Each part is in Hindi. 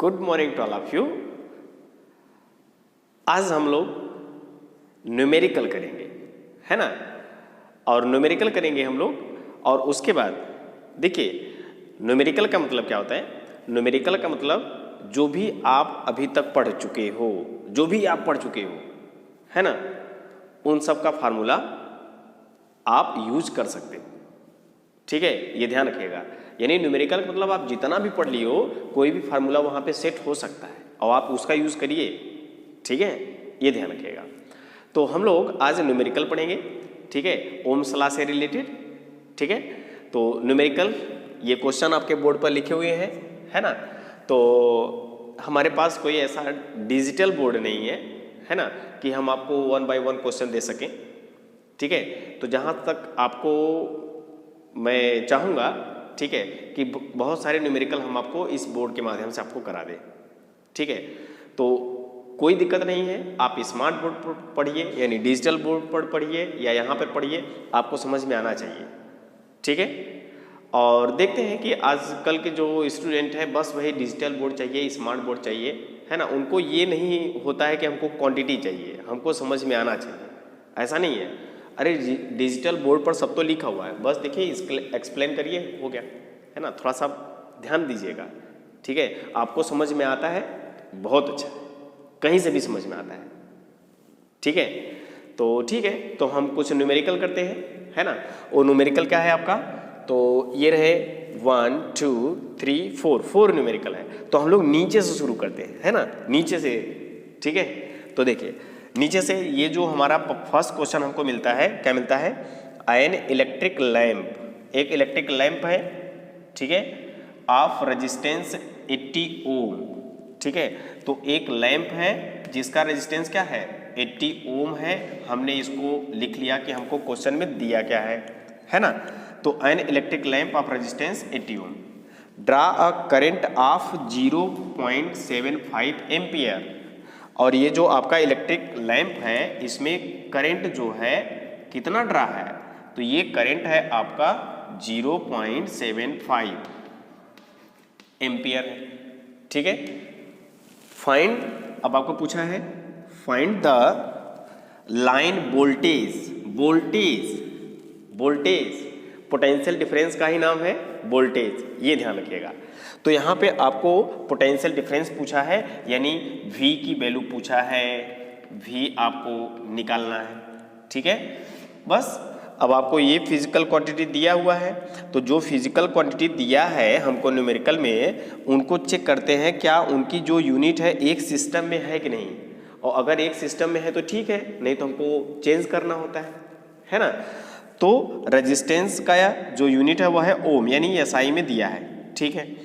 Good morning to all of you. आज हम लोग न्यूमेरिकल करेंगे, है ना। और न्यूमेरिकल करेंगे हम लोग, और उसके बाद देखिए न्यूमेरिकल का मतलब क्या होता है। न्यूमेरिकल का मतलब जो भी आप अभी तक पढ़ चुके हो, जो भी आप पढ़ चुके हो, है ना, उन सब का फार्मूला आप यूज कर सकते हो। ठीक है, ये ध्यान रखिएगा। यानी न्यूमेरिकल का मतलब आप जितना भी पढ़ लियो, कोई भी फार्मूला वहाँ पे सेट हो सकता है और आप उसका यूज़ करिए। ठीक है, ये ध्यान रखिएगा। तो हम लोग आज न्यूमेरिकल पढ़ेंगे, ठीक है, ओम्स लॉ से रिलेटेड। ठीक है, तो न्यूमेरिकल ये क्वेश्चन आपके बोर्ड पर लिखे हुए हैं, है ना। तो हमारे पास कोई ऐसा डिजिटल बोर्ड नहीं है ना, कि हम आपको 1 बाय 1 क्वेश्चन दे सकें। ठीक है, तो जहाँ तक आपको मैं चाहूँगा, ठीक है, कि बहुत सारे न्यूमेरिकल हम आपको इस बोर्ड के माध्यम से आपको करा दें। ठीक है, तो कोई दिक्कत नहीं है, आप स्मार्ट बोर्ड पर पढ़िए, यानी डिजिटल बोर्ड पर पढ़िए या यहाँ पर पढ़िए, आपको समझ में आना चाहिए। ठीक है, और देखते हैं कि आजकल के जो स्टूडेंट हैं बस वही डिजिटल बोर्ड चाहिए, स्मार्ट बोर्ड चाहिए, है ना। उनको ये नहीं होता है कि हमको क्वांटिटी चाहिए, हमको समझ में आना चाहिए। ऐसा नहीं है, अरे डिजिटल बोर्ड पर सब तो लिखा हुआ है, बस देखिए एक्सप्लेन करिए, हो गया, है ना। थोड़ा सा ध्यान दीजिएगा। ठीक है, आपको समझ में आता है, बहुत अच्छा, कहीं से भी समझ में आता है। ठीक है, तो ठीक है, तो हम कुछ न्यूमेरिकल करते हैं, है ना। वो न्यूमेरिकल क्या है आपका, तो ये रहे 1 2 3 4 न्यूमेरिकल है। तो हम लोग नीचे से शुरू करते हैं, है ना, नीचे से। ठीक है, तो देखिए नीचे से ये जो हमारा फर्स्ट क्वेश्चन हमको मिलता है, क्या मिलता है, एन इलेक्ट्रिक लैंप, एक इलेक्ट्रिक लैंप है, ठीक है, ऑफ रेजिस्टेंस 80 ओम। ठीक है, तो एक लैंप है जिसका रेजिस्टेंस क्या है, 80 ओम है। हमने इसको लिख लिया कि हमको क्वेश्चन में दिया क्या है ना। तो an electric lamp of resistance 80 ohm, draw a current of 0.75 ampere. और ये जो आपका इलेक्ट्रिक लैंप है, इसमें करंट जो है कितना ड्रा है, तो ये करंट है आपका 0.75 एम्पियर है। ठीक है, फाइंड, अब आपको पूछा है find the line voltage, voltage potential difference का ही नाम है वोल्टेज, ये ध्यान रखिएगा। तो यहाँ पे आपको पोटेंशियल डिफरेंस पूछा है, यानी V की वैल्यू पूछा है, V आपको निकालना है। ठीक है, बस अब आपको ये फिजिकल क्वांटिटी दिया हुआ है, तो जो फिजिकल क्वांटिटी दिया है हमको न्यूमेरिकल में, उनको चेक करते हैं क्या उनकी जो यूनिट है एक सिस्टम में है कि नहीं। और अगर एक सिस्टम में है तो ठीक है, नहीं तो हमको चेंज करना होता है ना। तो रेजिस्टेंस का जो यूनिट है वह है ओम, यानी एसआई में दिया है। ठीक है,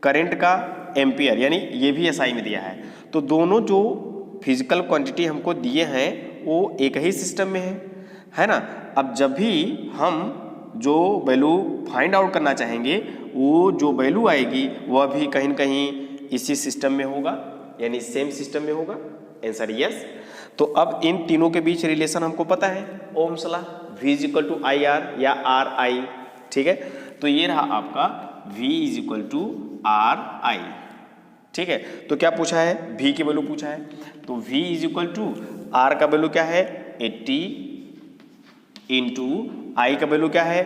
करंट का एम्पियर, यानी ये भी एसआई में दिया है। तो दोनों जो फिजिकल क्वांटिटी हमको दिए हैं वो एक ही सिस्टम में है ना। अब जब भी हम जो वैल्यू फाइंड आउट करना चाहेंगे, वो जो वैल्यू आएगी वह भी कहीं न कहीं इसी सिस्टम में होगा, यानी सेम सिस्टम में होगा। Answer yes. तो अब इन तीनों के बीच रिलेशन हमको पता है, Ohm's law, V equal to I R या आर आई। ठीक है, तो ये रहा आपका V equal to R I. ठीक है, तो क्या पूछा है, V की वैल्यू पूछा है, तो V इक्वल टू आर का वैल्यू क्या है 80 इंटू आई का वैल्यू क्या है,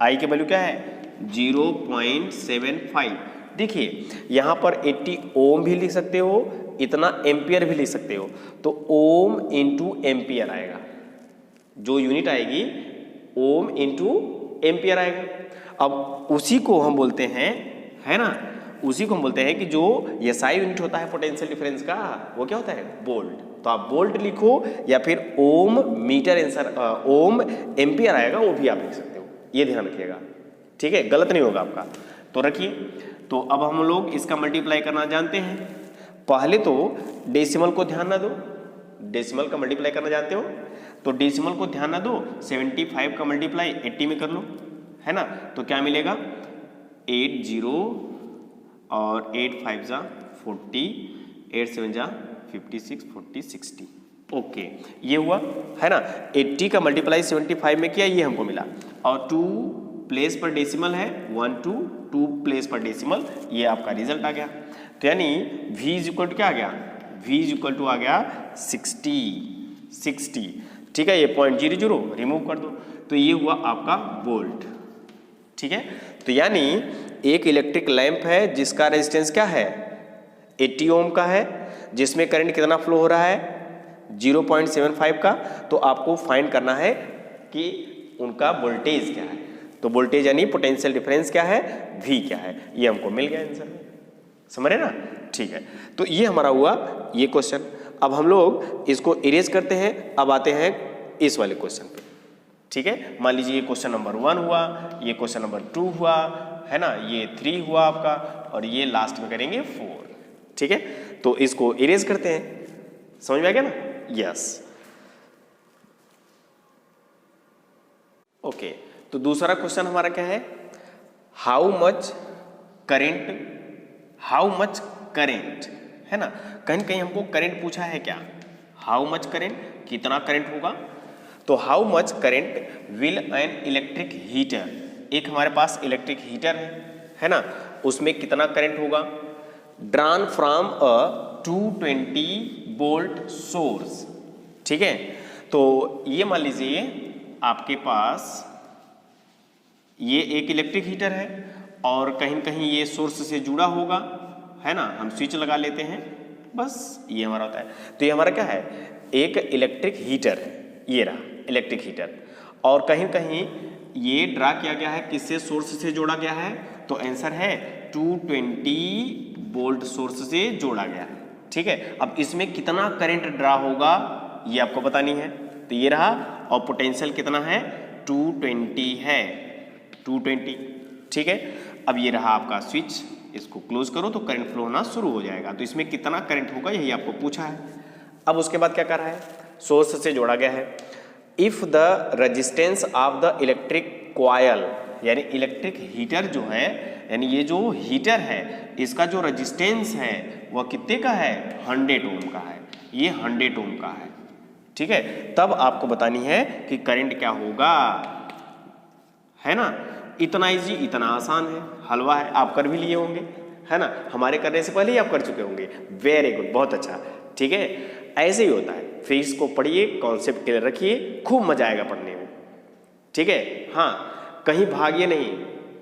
आई का वैल्यू क्या है 0.75। देखिए यहाँ पर 80 ओम भी लिख सकते हो, इतना एम्पियर भी लिख सकते हो। तो ओम इंटू एम्पियर आएगा, जो यूनिट आएगी ओम इंटू एम्पियर आएगा। अब उसी को हम बोलते हैं, है ना, उसी को हम बोलते हैं कि जो एसआई यूनिट होता है पोटेंशियल डिफरेंस का, वो क्या होता है, वोल्ट। तो आप वोल्ट लिखो या फिर ओम मीटर आंसर, ओम एम्पियर आएगा, वो भी आप लिख सकते हो, ये ध्यान रखिएगा। ठीक है, गलत नहीं होगा आपका। तो रखिए, तो अब हम लोग इसका मल्टीप्लाई करना जानते हैं। पहले तो डेसिमल को ध्यान ना दो, डेसिमल का मल्टीप्लाई करना जानते हो, तो डेसिमल को ध्यान ना दो, 75 का मल्टीप्लाई 80 में कर लो, है ना। तो क्या मिलेगा 80 और 8 5 जा 40, 8 7 जा 56, 40 60। ओके, ये हुआ, है ना। 80 का मल्टीप्लाई 75 में किया, ये हमको मिला। और 2 प्लेस पर डेसिमल है, 1 2 2 प्लेस पर डेसिमल, ये आपका रिजल्ट आ गया। तो यानी V इज इक्वल टू क्या आ गया, V इज इक्वल टू आ गया 60, ठीक है। ये 0.00 रिमूव कर दो, तो ये हुआ आपका वोल्ट, ठीक है। तो यानी एक इलेक्ट्रिक लैंप है जिसका रेजिस्टेंस क्या है 80 ओम का है, जिसमें करंट कितना फ्लो हो रहा है 0.75 का। तो आपको फाइंड करना है कि उनका वोल्टेज क्या है। तो वोल्टेज यानी पोटेंशियल डिफरेंस क्या है, V क्या है, ये हमको मिल गया आंसर, समझ रहे ना, ठीक है। तो ये हमारा हुआ ये क्वेश्चन। अब हम लोग इसको इरेज करते हैं, अब आते हैं इस वाले क्वेश्चन पे, ठीक है। मान लीजिए ये क्वेश्चन नंबर 1 हुआ, ये क्वेश्चन नंबर 2 हुआ, है ना, ये 3 हुआ आपका, और ये लास्ट में करेंगे 4, ठीक है। तो इसको इरेज करते हैं, समझ में आ गया ना, यस। ओके, तो दूसरा क्वेश्चन हमारा क्या है, हाउ मच करेंट, है ना। कहीं कहीं हमको करंट पूछा है क्या, हाउ मच करेंट, कितना करंट होगा। तो how much current will an electric heater, एक हमारे पास इलेक्ट्रिक हीटर है ना, उसमें कितना करंट होगा, drawn from a 220 volt source, ठीक है। तो ये मान लीजिए आपके पास ये एक इलेक्ट्रिक हीटर है और कहीं कहीं ये सोर्स से जुड़ा होगा, है ना, हम स्विच लगा लेते हैं, बस ये हमारा होता है। तो ये हमारा क्या है, एक इलेक्ट्रिक हीटर है, ये रहा इलेक्ट्रिक हीटर, और कहीं कहीं ये ड्रा किया गया है, किससे, सोर्स से जोड़ा गया है। तो आंसर है 220 वोल्ट सोर्स से जोड़ा गया है, ठीक है। अब इसमें कितना करंट ड्रा होगा ये आपको बतानी है। तो ये रहा, और पोटेंशियल कितना है 220 है, 220, ठीक है। अब ये रहा आपका स्विच, इसको क्लोज करो तो करंट फ्लो होना शुरू हो जाएगा। तो इसमें कितना करंट होगा यही आपको पूछा है। अब उसके बाद क्या कर रहा है, सोर्स से जोड़ा गया है। If the resistance of the electric coil, यानी इलेक्ट्रिक हीटर जो है, यानी ये जो हीटर है इसका जो रेजिस्टेंस है वह कितने का है, 100 ओम का है, ये 100 ओम का है, ठीक है। तब आपको बतानी है कि करंट क्या होगा, है ना। इतना इजी, इतना आसान है, हलवा है, आप कर भी लिए होंगे, है ना, हमारे करने से पहले ही आप कर चुके होंगे। वेरी गुड, बहुत अच्छा, ठीक है। ऐसे ही होता है, फिर इसको पढ़िए, कॉन्सेप्ट क्लियर रखिए, खूब मजा आएगा पढ़ने में, ठीक है। हाँ, कहीं भागिए नहीं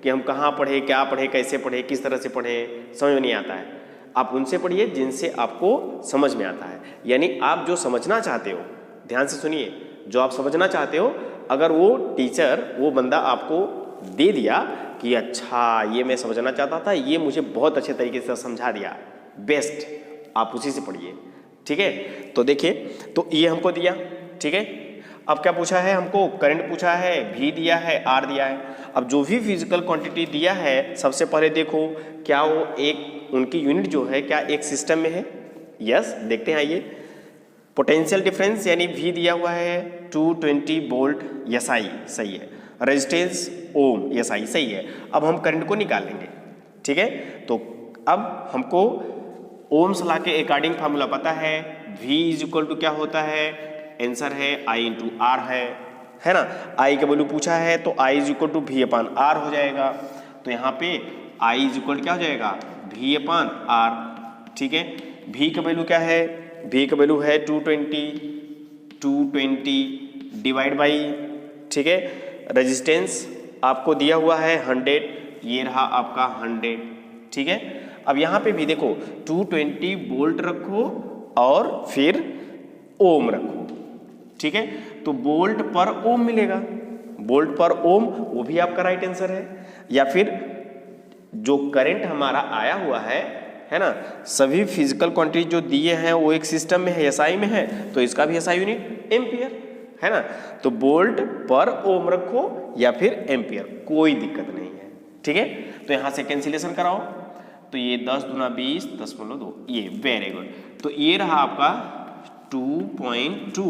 कि हम कहाँ पढ़े, क्या पढ़े, कैसे पढ़े, किस तरह से पढ़े, समझ में नहीं आता है। आप उनसे पढ़िए जिनसे आपको समझ में आता है, यानी आप जो समझना चाहते हो, ध्यान से सुनिए, जो आप समझना चाहते हो, अगर वो टीचर, वो बंदा आपको दे दिया कि अच्छा ये मैं समझना चाहता था, ये मुझे बहुत अच्छे तरीके से समझा दिया, बेस्ट, आप उसी से पढ़िए, ठीक है। तो देखिए, तो ये हमको दिया, ठीक है। अब क्या पूछा है हमको, करंट पूछा है, V दिया है, R दिया है। अब जो भी फिजिकल क्वांटिटी दिया है, सबसे पहले देखो क्या वो एक, उनकी यूनिट जो है क्या एक सिस्टम में है, यस, देखते हैं। आइए, पोटेंशियल डिफरेंस यानी V दिया हुआ है 220 वोल्ट, SI सही है, रेजिस्टेंस ओम, SI सही है। अब हम करंट को निकालेंगे, ठीक है। तो अब हमको ओम्स लॉ के अकॉर्डिंग फार्मूला पता है, V इज इक्वल टू क्या होता है, आंसर है I इंटू R है ना। I का वैल्यू पूछा है तो I is equal to V upon R हो जाएगा। तो यहाँ पे I इज इक्वल क्या हो जाएगा, V अपान R, ठीक है। V का वैल्यू क्या है, V का वैल्यू है 220 डिवाइड बाई, ठीक है, रेजिस्टेंस आपको दिया हुआ है 100, ये रहा आपका 100, ठीक है। अब यहाँ पे भी देखो 220 वोल्ट रखो और फिर ओम रखो, ठीक है। तो वोल्ट पर ओम मिलेगा, वोल्ट पर ओम, वो भी आपका राइट आंसर है। या फिर जो करंट हमारा आया हुआ है ना, सभी फिजिकल क्वांटिटी जो दिए हैं वो एक सिस्टम में है, SI में है, तो इसका भी SI यूनिट एम्पियर है ना। तो वोल्ट पर ओम रखो या फिर एम्पियर, कोई दिक्कत नहीं है, ठीक है। तो यहाँ से कैंसिलेशन कराओ, तो ये 10 दूना 20, 10 ये, वेरी गुड। तो ये रहा आपका 2.2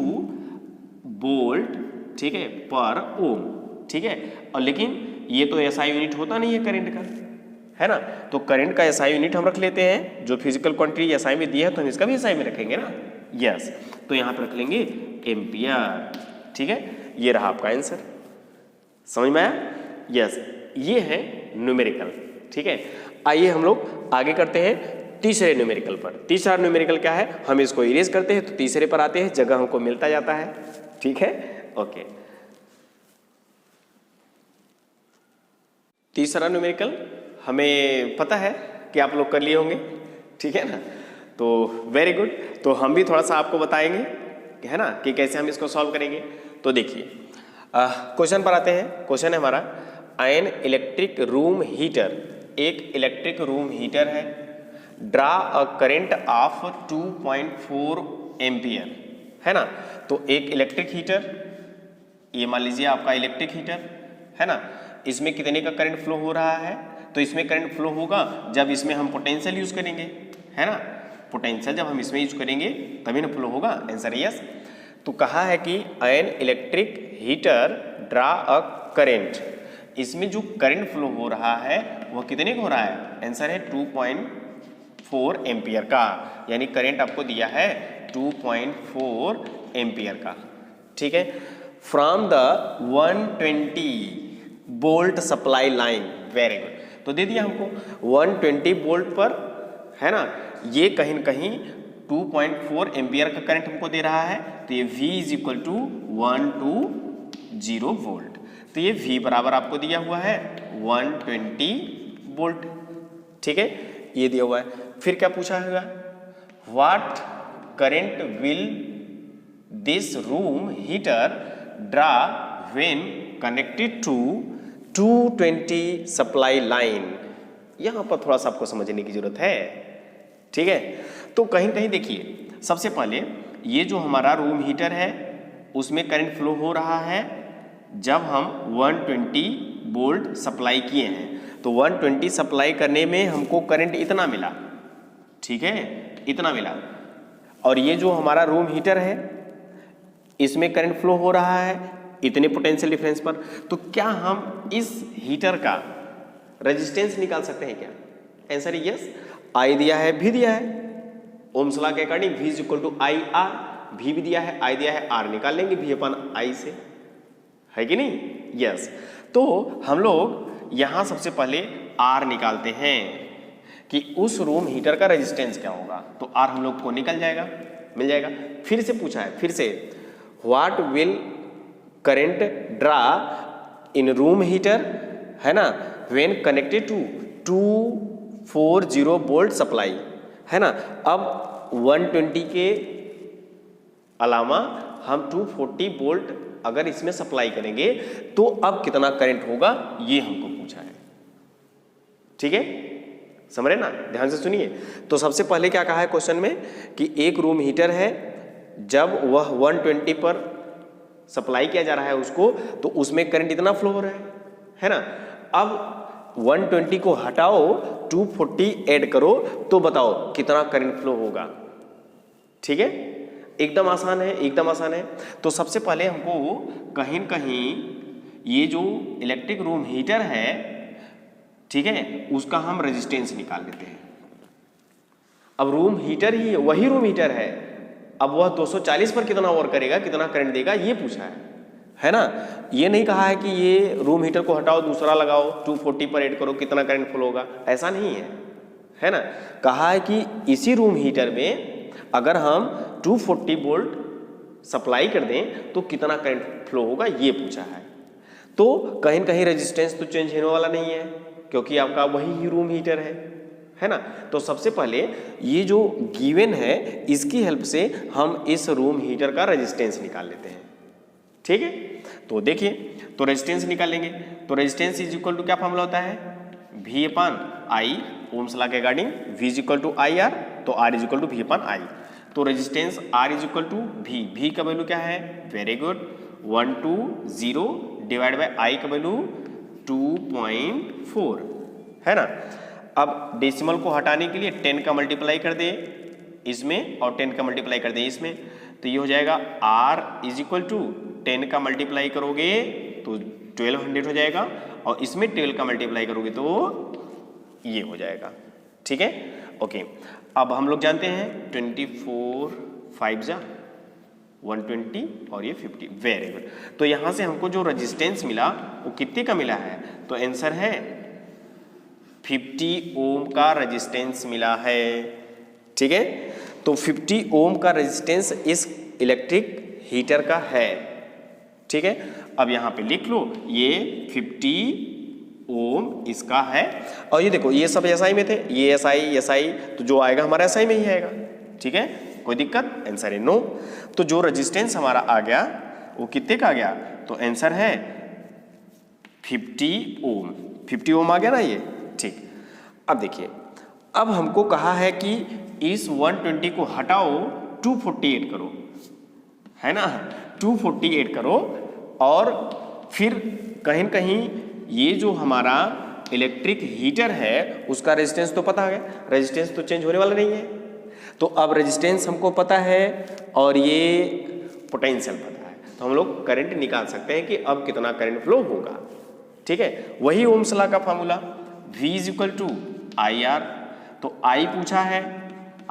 वोल्ट, ठीक है, पर ओम, ठीक है। और लेकिन ये तो SI यूनिट होता नहीं है करंट का, है ना। तो करंट का SI यूनिट हम रख लेते हैं, जो फिजिकल क्वांटिटी SI में दी है तो हम इसका भी SI में रखेंगे ना, यस। तो यहाँ पे रख लेंगे एम्पियर, ठीक है। ये रहा आपका आंसर, समझ में आया, यस। ये है न्यूमेरिकल, ठीक है। आइए हम लोग आगे करते हैं तीसरे न्यूमेरिकल पर। तीसरा न्यूमेरिकल क्या है, हम इसको इरेज करते हैं तो तीसरे पर आते हैं, जगह हमको मिलता जाता है। ठीक है, ओके। तीसरा न्यूमेरिकल हमें पता है कि आप लोग कर लिए होंगे, ठीक है ना, तो वेरी गुड। तो हम भी थोड़ा सा आपको बताएंगे, है ना, कि कैसे हम इसको सॉल्व करेंगे। तो देखिए क्वेश्चन पर आते हैं। क्वेश्चन है हमारा, एन इलेक्ट्रिक रूम हीटर, एक इलेक्ट्रिक रूम हीटर है, draw a current of 2.4 ampere, है ना। तो एक इलेक्ट्रिक हीटर, ये मान लीजिए आपका इलेक्ट्रिक हीटर है ना, इसमें कितने का करंट फ्लो हो रहा है, तो इसमें करंट फ्लो होगा जब इसमें हम पोटेंशियल यूज करेंगे, है ना। पोटेंशियल जब हम इसमें यूज करेंगे तभी ना फ्लो होगा, आंसर यस। तो कहा है कि an electric heater draw a current, इसमें जो करंट फ्लो हो रहा है वह कितने का हो रहा है, आंसर है 2.4 एम्पियर का, यानी करंट आपको दिया है 2.4 एम्पियर का। ठीक है, from the 120 volt supply line, very good. तो दे दिया हमको 120 वोल्ट पर, है ना, ये कहीं न कहीं 2.4 एम्पियर का करंट हमको दे रहा है, तो ये V is equal to 120 volt. तो ये V बराबर आपको दिया हुआ है 120 वोल्ट। ठीक है, ये दिया हुआ है। फिर क्या पूछा है, what current will this room heater draw when connected to 220 supply line. यहां पर थोड़ा सा आपको समझने की जरूरत है। ठीक है, तो कहीं कहीं देखिए, सबसे पहले ये जो हमारा रूम हीटर है उसमें करंट फ्लो हो रहा है जब हम 120 वोल्ट सप्लाई किए हैं, तो 120 सप्लाई करने में हमको करंट इतना मिला, ठीक है, इतना मिला। और ये जो हमारा रूम हीटर है इसमें करंट फ्लो हो रहा है इतने पोटेंशियल डिफरेंस पर। तो क्या हम इस हीटर का रेजिस्टेंस निकाल सकते हैं क्या, आंसर यस। आई दिया है, भी दिया है, ओम्स लॉ के according V is equal to I R, भी दिया है, आई दिया है, आर निकाल लेंगे V अपन आई से, है कि नहीं, यस। तो हम लोग यहां सबसे पहले आर निकालते हैं कि उस रूम हीटर का रेजिस्टेंस क्या होगा, तो आर हम लोग को निकल जाएगा, मिल जाएगा। फिर से पूछा है, फिर से, what will current draw in room heater, है ना, when connected to 240 volt supply, है ना। अब 120 के अलावा हम 240 वोल्ट अगर इसमें सप्लाई करेंगे तो अब कितना करंट होगा, ये हमको पूछा है। ठीक है, समझ रहे ना, ध्यान से सुनिए। तो सबसे पहले क्या कहा है क्वेश्चन में कि एक रूम हीटर है, जब वह 120 पर सप्लाई किया जा रहा है उसको, तो उसमें करंट इतना फ्लो हो रहा है ना। अब 120 को हटाओ, 240 ऐड करो, तो बताओ कितना करंट फ्लो होगा। ठीक है, एकदम आसान है, एकदम आसान है। तो सबसे पहले हमको कहीं कहीं ये जो इलेक्ट्रिक रूम हीटर है, ठीक है, उसका हम रेजिस्टेंस निकाल लेते हैं। अब रूम हीटर ही वही रूम हीटर है, अब वह 240 पर कितना वर्क करेगा, कितना करंट देगा, ये पूछा है ना। ये नहीं कहा है कि ये रूम हीटर को हटाओ दूसरा लगाओ 240 पर ऐड करो कितना करंट फ्लो होगा, ऐसा नहीं है ना। कहा है कि इसी रूम हीटर में अगर हम 240 वोल्ट सप्लाई कर दें तो कितना करंट फ्लो होगा, ये पूछा है। तो कहीं कहीं रेजिस्टेंस तो चेंज होने वाला नहीं है क्योंकि आपका वही रूम हीटर है ना। तो सबसे पहले ये जो गिवन है इसकी हेल्प से हम इस रूम हीटर का रेजिस्टेंस निकाल लेते हैं। ठीक है, तो देखिए, तो रेजिस्टेंस निकालेंगे, तो रेजिस्टेंस इज इक्वल टू क्या फॉर्मूला होता है, V upon I, Ohm's law के according V is equal to I R, तो R is equal to V upon I. तो resistance R is equal to V का वैल्यू क्या है, very good, 120 divide by I का वैल्यू 2.4, है ना। अब डेसिमल को हटाने के लिए 10 का मल्टीप्लाई कर दे इसमें और 10 का मल्टीप्लाई कर दे इसमें, तो ये हो जाएगा R इज इक्वल टू 10 का मल्टीप्लाई करोगे तो 1200 हो जाएगा और इसमें 12 का मल्टीप्लाई करोगे तो ये हो जाएगा। ठीक है, ओके। अब हम लोग जानते हैं 24 5 जा 120 और ये 50, वेरी गुड। तो यहां से हमको जो रेजिस्टेंस मिला वो कितने का मिला है, तो आंसर है 50 ओम का रेजिस्टेंस मिला है। ठीक है, तो 50 ओम का रेजिस्टेंस इस इलेक्ट्रिक हीटर का है। ठीक है, अब यहाँ पे लिख लो ये 50 ओम इसका है। और ये देखो ये सब एसआई में थे, ये एसआई तो जो आएगा हमारा एसआई में ही आएगा। ठीक है, कोई दिक्कत? आंसर है नो। तो जो रेजिस्टेंस हमारा आ गया वो कितने का आ गया? तो आंसर है 50 ओम। 50 ओम आ गया ना ये। ठीक, अब देखिए, अब हमको कहा है कि इस 120 को हटाओ 248 करो, है ना, 248 करो। और फिर कहीं न कहीं ये जो हमारा इलेक्ट्रिक हीटर है उसका रेजिस्टेंस तो पता है, रेजिस्टेंस तो चेंज होने वाला नहीं है। तो अब रेजिस्टेंस हमको पता है और ये पोटेंशियल पता है, तो हम लोग करंट निकाल सकते हैं कि अब कितना करंट फ्लो होगा। ठीक है, वही ओम्स लॉ का formula V is equal to I R. तो I पूछा है,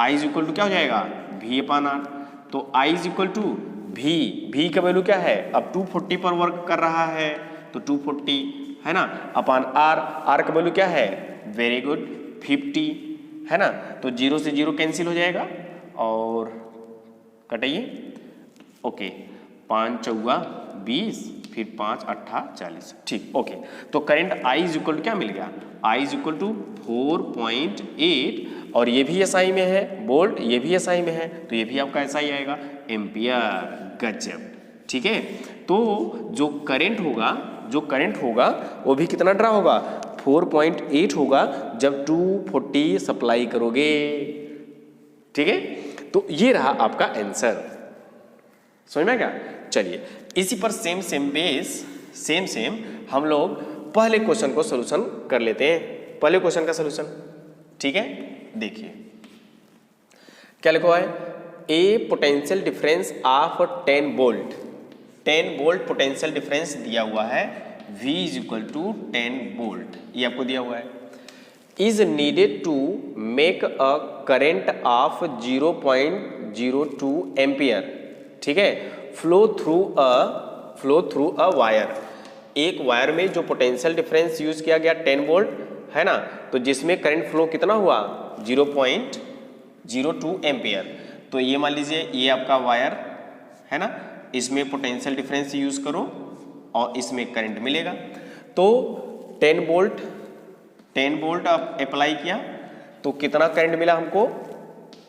I इज इक्वल टू क्या हो जाएगा? V upon R. तो I is equal to V का वैल्यू क्या है? अब 240 पर वर्क कर रहा है तो 240 है ना, अपान R का वैल्यू क्या है? वेरी गुड 50 है ना। तो 0 से 0 कैंसिल हो जाएगा और कटाइए। ओके, 5 चौगा 20, फिर 5 8 40। ठीक, ओके। तो current I is equal to क्या मिल गया? I इज इक्वल टू 4.8 और ये भी SI में है, वोल्ट ये भी SI में है, तो ये भी आपका SI आएगा, एम्पियर। गजब। ठीक है, तो जो करंट होगा वो भी कितना ड्रा होगा? 4.8 होगा जब 240 सप्लाई करोगे। ठीक है, तो ये रहा आपका आंसर। समझ में आ गया? चलिए, इसी पर सेम बेस सेम हम लोग पहले क्वेश्चन को सोल्यूशन कर लेते हैं। पहले क्वेश्चन का सोल्यूशन, ठीक है, देखिए क्या लिखा है? A potential difference of 10 volt, 10 volt potential difference दिया हुआ है, V is equal to 10 volt, ये आपको दिया हुआ है। Is needed to make a current of 0.02 ampere, ठीक है, फ्लो थ्रू अ वायर। एक वायर में जो पोटेंशियल डिफरेंस यूज किया गया 10 वोल्ट है ना, तो जिसमें करंट फ्लो कितना हुआ? 0.02 एम्पियर। तो ये मान लीजिए ये आपका वायर है ना, इसमें पोटेंशियल डिफरेंस यूज करो और इसमें करंट मिलेगा। तो 10 वोल्ट आप अप्लाई किया तो कितना करंट मिला हमको?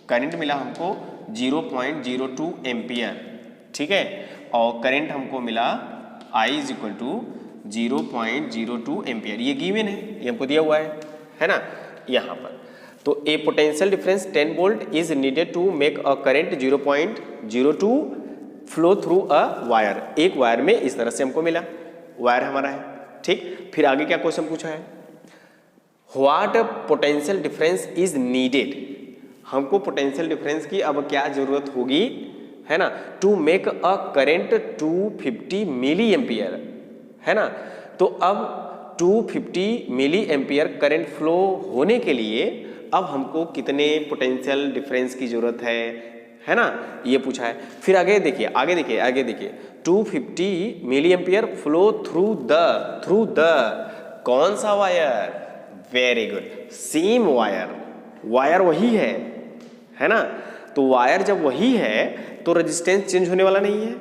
करंट मिला हमको 0.02 एम्पियर, ठीक है, और करंट हमको मिला I is equal to 0.02 ampere. ये गिवन है, ये हमको दिया हुआ है ना यहाँ पर। तो a potential difference 10 volt is needed to make a current 0.02 flow through a wire. एक वायर में इस तरह से हमको मिला, वायर हमारा है, ठीक। फिर आगे क्या क्वेश्चन पूछा है? What potential difference is needed, हमको पोटेंशियल डिफरेंस की अब क्या जरूरत होगी, है ना, to make a current 250 milli ampere, है ना। तो अब 250 मिली एम्पियर करंट फ्लो होने के लिए अब हमको कितने पोटेंशियल डिफरेंस की जरूरत है ना, ये पूछा है। फिर आगे देखिए 250 मिली एम्पियर फ्लो थ्रू द कौन सा wire? Very good, same wire वही है ना। तो वायर जब वही है तो रेजिस्टेंस चेंज होने वाला नहीं है,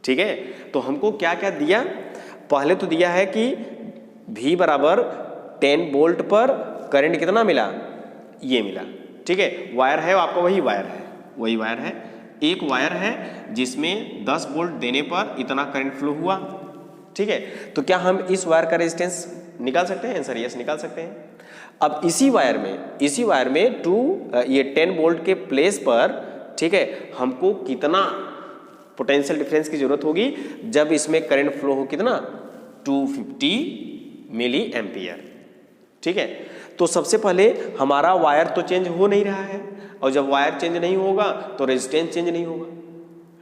ठीक है। तो हमको क्या क्या दिया? पहले तो दिया है कि V बराबर 10 वोल्ट पर करंट कितना मिला? ये मिला, ठीक है। वायर है आपका, वही वायर है। एक वायर है जिसमें 10 वोल्ट देने पर इतना करंट फ्लो हुआ, ठीक है। तो क्या हम इस वायर का रेजिस्टेंस निकाल सकते हैं? आंसर यस, निकाल सकते हैं। अब इसी वायर में ये 10 वोल्ट के प्लेस पर, ठीक है, हमको कितना पोटेंशियल डिफरेंस की जरूरत होगी जब इसमें करंट फ्लो हो? कितना? 250 मिली एम्पियर, ठीक है। तो सबसे पहले हमारा वायर तो चेंज हो नहीं रहा है, और जब वायर चेंज नहीं होगा तो रेजिस्टेंस चेंज नहीं होगा,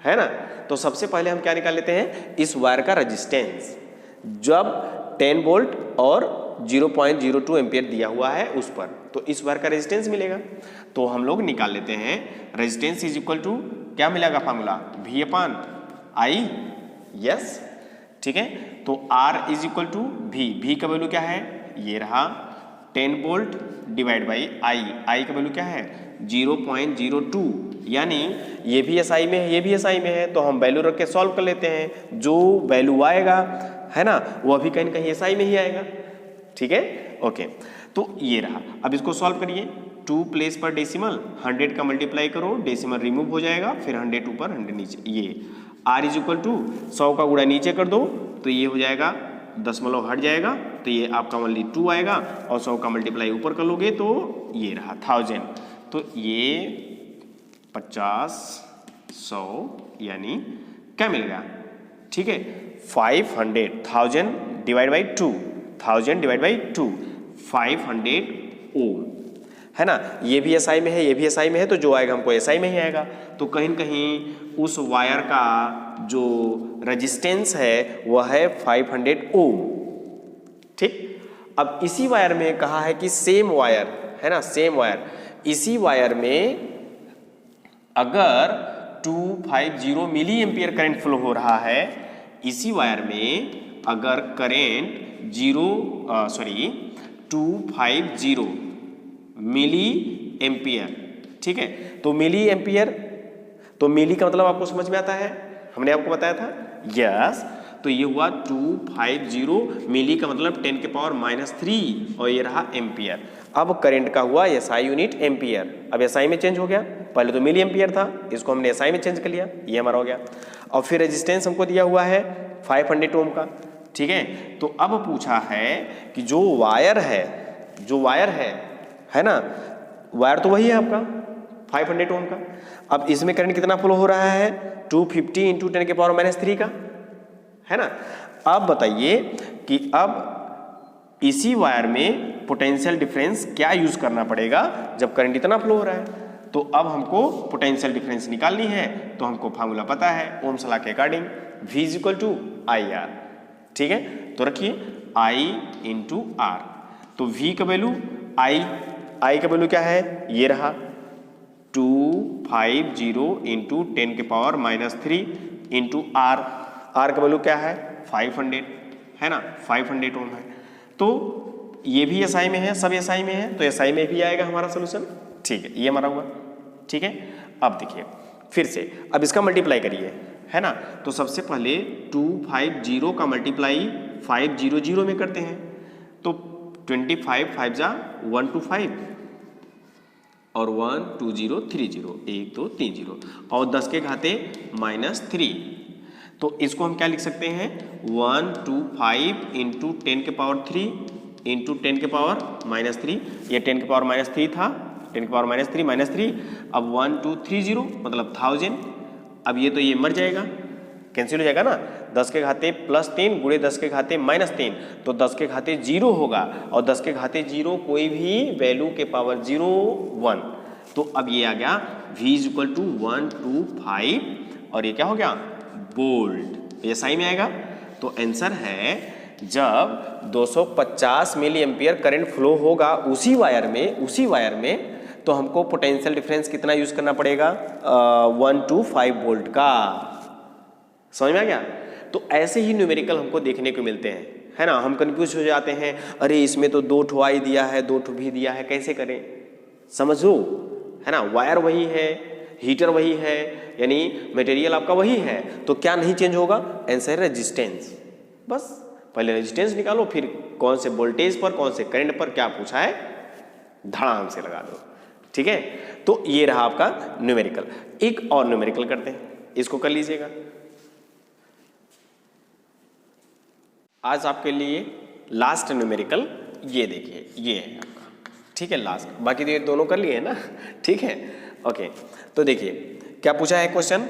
है ना। तो सबसे पहले हम क्या निकाल लेते हैं? इस वायर का रेजिस्टेंस, जब 10 वोल्ट और 0.02 एम्पियर दिया हुआ है उस पर, तो इस वायर का रेजिस्टेंस मिलेगा। तो हम लोग निकाल लेते हैं, रेजिस्टेंस इज इक्वल टू क्या मिलेगा formula? V upon I, yes, ठीक है। तो R is equal to V का वैल्यू क्या है? ये रहा 10 वोल्ट डिवाइड बाई आई का वैल्यू क्या है 0.02, यानी ये भी एसआई में है, ये भी एसआई में है, तो हम वैल्यू रख के सॉल्व कर लेते हैं। जो वैल्यू आएगा है ना वो भी कहीं ना कहीं एसआई में ही आएगा। ठीक है, ओके। तो ये रहा, अब इसको सॉल्व करिए। 2 प्लेस पर डेसिमल, 100 का मल्टीप्लाई करो, डेसिमल रिमूव हो जाएगा, फिर 100 ऊपर 100 नीचे। ये r इज इक्वल टू 100 का गुणा नीचे कर दो तो ये हो जाएगा, दशमलव हट जाएगा तो ये आपका ओनली 2 आएगा, और 100 का मल्टीप्लाई ऊपर कर लोगे तो ये रहा 1000। तो ये 50 100 यानी क्या मिल गया, ठीक है 500, 1000 डिवाइड बाई 2, 1000 डिवाइड बाई 2, 500 ओम, है ना। ये भी एसआई में है, ये भी एसआई में है, तो जो आएगा हमको एसआई में ही आएगा। तो कहीं न कहीं उस वायर का जो रेजिस्टेंस है वह है 500 ओम। ठीक, अब इसी वायर में कहा है कि सेम वायर है ना, सेम वायर, इसी वायर में अगर 250 मिली एम्पियर करंट फ्लो हो रहा है, इसी वायर में अगर करंट 250 मिली एम्पियर, ठीक है। तो मिली एम्पियर, तो मिली का मतलब आपको समझ में आता है, हमने आपको बताया था, यस। तो ये हुआ 250 मिली का मतलब 10 के पावर -3, और ये रहा एम्पियर। अब करंट का हुआ एसआई यूनिट एम्पियर। अब एसआई में चेंज हो गया, पहले तो मिली एम्पियर था, इसको हमने एसआई में चेंज कर लिया, ये हमारा हो गया। और फिर रेजिस्टेंस हमको दिया हुआ है 500 ओम का, ठीक है। तो अब पूछा है कि जो वायर है ना, वायर तो वही है आपका 500 ओम का। अब इसमें करंट कितना फ्लो हो रहा है 250 इंटू 10 के पावर -3 का, है ना। अब बताइए कि अब इसी वायर में पोटेंशियल डिफरेंस क्या यूज करना पड़ेगा जब करंट इतना फ्लो हो रहा है। तो अब हमको पोटेंशियल डिफरेंस निकालनी है, तो हमको फार्मूला पता है ओम्स लॉ के according, V is equal to IR, ठीक है। तो रखिए I इंटू R, तो V का वैल्यू I का वैल्यू क्या है, ये रहा 250 इंटू 10 के पावर -3 इंटू R का वैल्यू क्या है 500, है ना, 500 ओम है। तो ये भी एसआई में है, सब एसआई में है, तो एसआई में भी आएगा हमारा सोल्यूशन, ठीक है। ये हमारा हुआ, ठीक है। अब देखिए फिर से, अब इसका मल्टीप्लाई करिए, है ना। तो सबसे पहले 250 का मल्टीप्लाई 500 में करते हैं, तो 25 5 जा 125 और 1 2 0 3 0, 1 2 3 0, और 10 के घाते -3। तो इसको हम क्या लिख सकते हैं 125 इंटू 10 के पावर 3 इंटू 10 के पावर -3, ये 10 के पावर -3 था, 10 के पावर -3, अब 1230 मतलब 1000। अब ये तो ये मर जाएगा, कैंसिल हो जाएगा ना, 10 के घाते +3 गुणे 10 के घाते -3, तो 10 के घाते 0 होगा, और 10 के घाते 0 कोई भी वैल्यू के पावर 0 1। तो अब ये आ गया V इज इक्वल टू 125, और ये क्या हो गया बोल्ट, ये सही में आएगा। तो आंसर है जब 250 मिली एम्पियर करंट फ्लो होगा उसी वायर में, तो हमको पोटेंशियल डिफरेंस कितना यूज करना पड़ेगा 125 वोल्ट का। समझ में आ गया। तो ऐसे ही न्यूमेरिकल हमको देखने को मिलते हैं, है ना। हम कंफ्यूज हो जाते हैं, अरे इसमें तो 2 ठो आई दिया है, 2 ठो भी दिया है, कैसे करें, समझो, है ना। वायर वही है, हीटर वही है, यानी मटेरियल आपका वही है, तो क्या नहीं चेंज होगा, आंसर रेजिस्टेंस। बस पहले रेजिस्टेंस निकालो, फिर कौन से वोल्टेज पर, कौन से करंट पर क्या पूछा है धड़ाम से लगा दो, ठीक है। तो ये रहा आपका न्यूमेरिकल। एक और न्यूमेरिकल करते हैं, इसको कर लीजिएगा। आज आपके लिए लास्ट न्यूमेरिकल ये देखिए, ये है आपका, ठीक है, लास्ट। बाकी तो ये दोनों कर लिए हैं ना, ठीक है, ओके। तो देखिए क्या पूछा है question,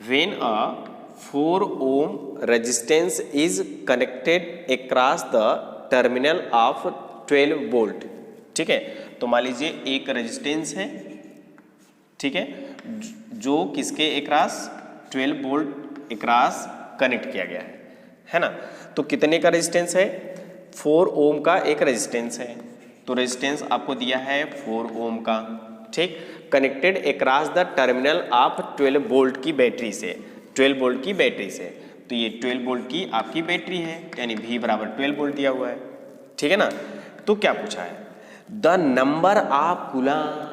when a 4 ohm resistance is connected across the terminal of 12 volt, ठीक है। तो मान लीजिए एक रेजिस्टेंस है, ठीक है, जो किसके अक्रॉस 12 वोल्ट अक्रॉस कनेक्ट किया गया है ना। तो कितने का रेजिस्टेंस है 4 ओम का एक रेजिस्टेंस है, तो रेजिस्टेंस आपको दिया है 4 ओम का, ठीक, connected across the terminal of 12 volt की बैटरी से, 12 वोल्ट की बैटरी से। तो ये 12 वोल्ट की आपकी बैटरी है, यानी V बराबर 12 वोल्ट दिया हुआ है, ठीक है ना। तो क्या पूछा है? The number of coulomb.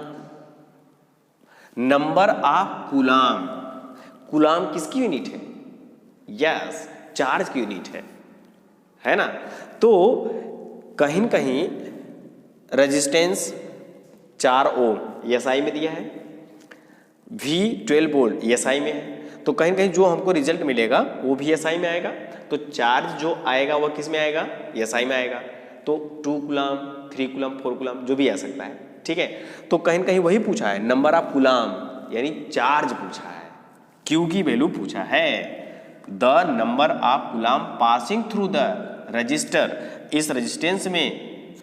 Number of coulomb, coulomb किसकी यूनिट है? यस, चार्ज की यूनिट है ना। तो कहीं न कहीं रेजिस्टेंस 4 ओम एसआई में दिया है, V 12 वोल्ट एसआई में है, तो कहीं न कहीं जो हमको रिजल्ट मिलेगा वो भी एसआई में आएगा। तो चार्ज जो आएगा वह किस में आएगा? एसआई में आएगा। तो 2 कूलाम, 3 कूलाम, 4 कूलाम जो भी आ सकता है, ठीक है। तो कहीं न कहीं वही पूछा है, नंबर ऑफ कूलाम यानी चार्ज पूछा है, Q की वैल्यू पूछा है। The number of coulomb passing through the register, इस रजिस्टेंस में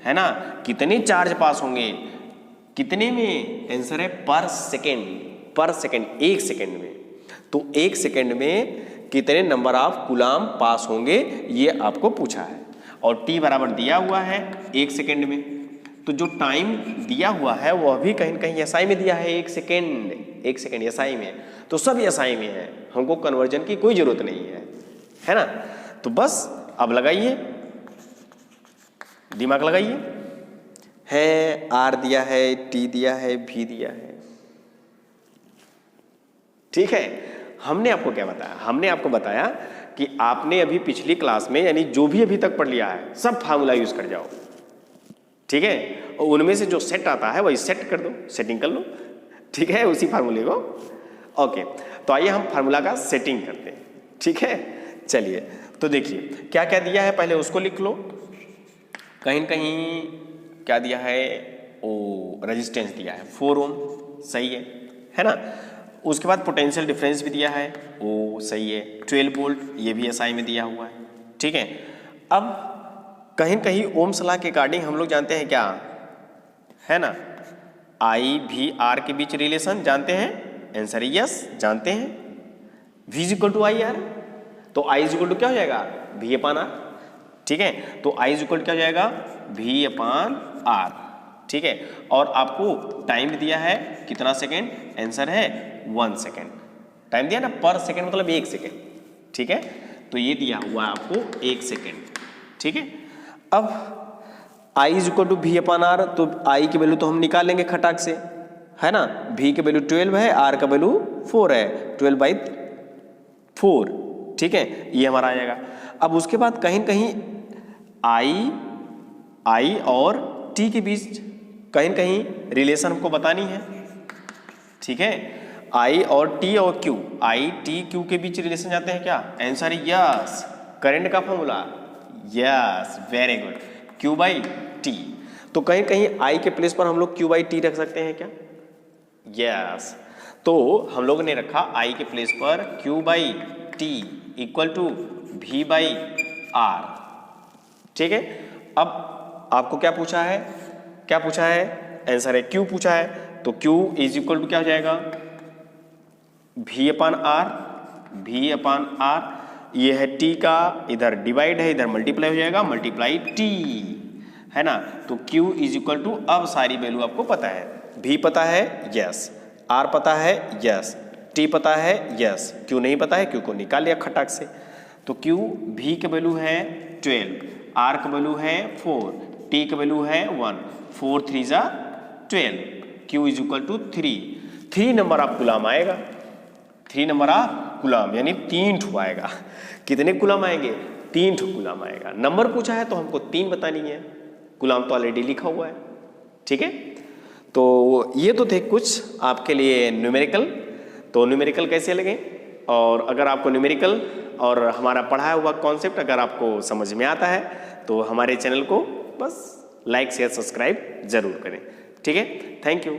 है ना कितने चार्ज पास होंगे, कितने में? आंसर है पर सेकेंड, पर सेकेंड, 1 सेकेंड में। तो 1 सेकेंड में कितने नंबर ऑफ कूलाम पास होंगे ये आपको पूछा है। और t बराबर दिया हुआ है 1 सेकेंड में, तो जो टाइम दिया हुआ है वह भी कहीं न कहीं एसआई में दिया है, 1 सेकेंड, 1 सेकेंड एसआई में, तो सब एसआई में है, हमको कन्वर्जन की कोई जरूरत नहीं है ना। तो बस अब लगाइए, दिमाग लगाइए, है आर दिया है, टी दिया है, भी दिया है, ठीक है। हमने आपको क्या बताया? हमने आपको बताया कि आपने अभी पिछली क्लास में यानी जो भी अभी तक पढ़ लिया है सब फार्मूला यूज कर जाओ, ठीक है। और उनमें से जो सेट आता है वही सेट कर दो, सेटिंग कर लो, ठीक है, उसी फार्मूले को। ओके, तो आइए हम फार्मूला का सेटिंग करते हैं, ठीक है। चलिए, तो देखिए क्या क्या दिया है, पहले उसको लिख लो। कहीं कहीं क्या दिया है? ओ रेजिस्टेंस दिया है 4 ओम, सही है ना। उसके बाद पोटेंशियल डिफरेंस भी दिया है, ओ सही है, 12 वोल्ट, ये भी एसआई में दिया हुआ है, ठीक है। अब कहीं कहीं ओम्स लॉ के अकॉर्डिंग हम लोग जानते हैं क्या है ना, आई भी आर के बीच रिलेशन जानते हैं, आंसर यस जानते हैं। V equal to I R, तो I इक्वल टू क्या हो जाएगा? V अपान आर, ठीक है। तो I इक्वल क्या हो जाएगा? V अपान आर, ठीक है। और आपको टाइम दिया है कितना सेकेंड? आंसर है 1 सेकेंड। टाइम दिया ना, पर सेकेंड मतलब 1 सेकेंड, ठीक है। तो ये दिया हुआ है आपको 1 सेकेंड, ठीक है। अब I equal to V upon R, तो I की वैल्यू तो हम निकाल लेंगे खटाक से, है ना। V की वैल्यू 12 है, R का वैल्यू 4 है, 12/4, ठीक है, ये हमारा आ जाएगा। अब उसके बाद कहीं कहीं I और T के बीच कहीं कहीं रिलेशन हमको बतानी है, ठीक है। I और T और Q, I T Q के बीच रिलेशन जाते हैं क्या? आंसर है यस। करंट का formula yes, very good, Q/T। तो कहीं कहीं I के प्लेस पर हम लोग Q/T रख सकते हैं क्या? यस। तो हम लोग ने रखा I के प्लेस पर Q/T इक्वल टू V/R, ठीक है। अब आपको क्या पूछा है? क्या पूछा है? आंसर है Q पूछा है, तो Q इज इक्वल टू क्या हो जाएगा? V अपान आर, ये है T का, इधर डिवाइड है, इधर मल्टीप्लाई हो जाएगा, मल्टीप्लाई T, है ना। तो Q इज इक्वल टू, अब सारी वैल्यू आपको पता है, V पता है यस, R पता है यस, T पता है यस, Q नहीं पता है, Q को निकाल लिया खटाक से। तो Q V की वैल्यू है 12, R का वैल्यू है 4, T का वैल्यू है 1, 4 3 जा 12, Q is equal to 3 number of coulomb आएगा, 3 नंबर ऑफ कूलाम यानी 3 ठो आएगा। कितने कूलाम आएंगे? 3 ठो कूलाम आएगा। नंबर पूछा है तो हमको 3 बतानी है, कूलाम तो ऑलरेडी लिखा हुआ है, ठीक है। तो ये तो थे कुछ आपके लिए न्यूमेरिकल। तो न्यूमेरिकल कैसे लगे, और अगर आपको न्यूमेरिकल और हमारा पढ़ाया हुआ कॉन्सेप्ट अगर आपको समझ में आता है तो हमारे चैनल को बस लाइक शेयर सब्सक्राइब जरूर करें, ठीक है। Thank you.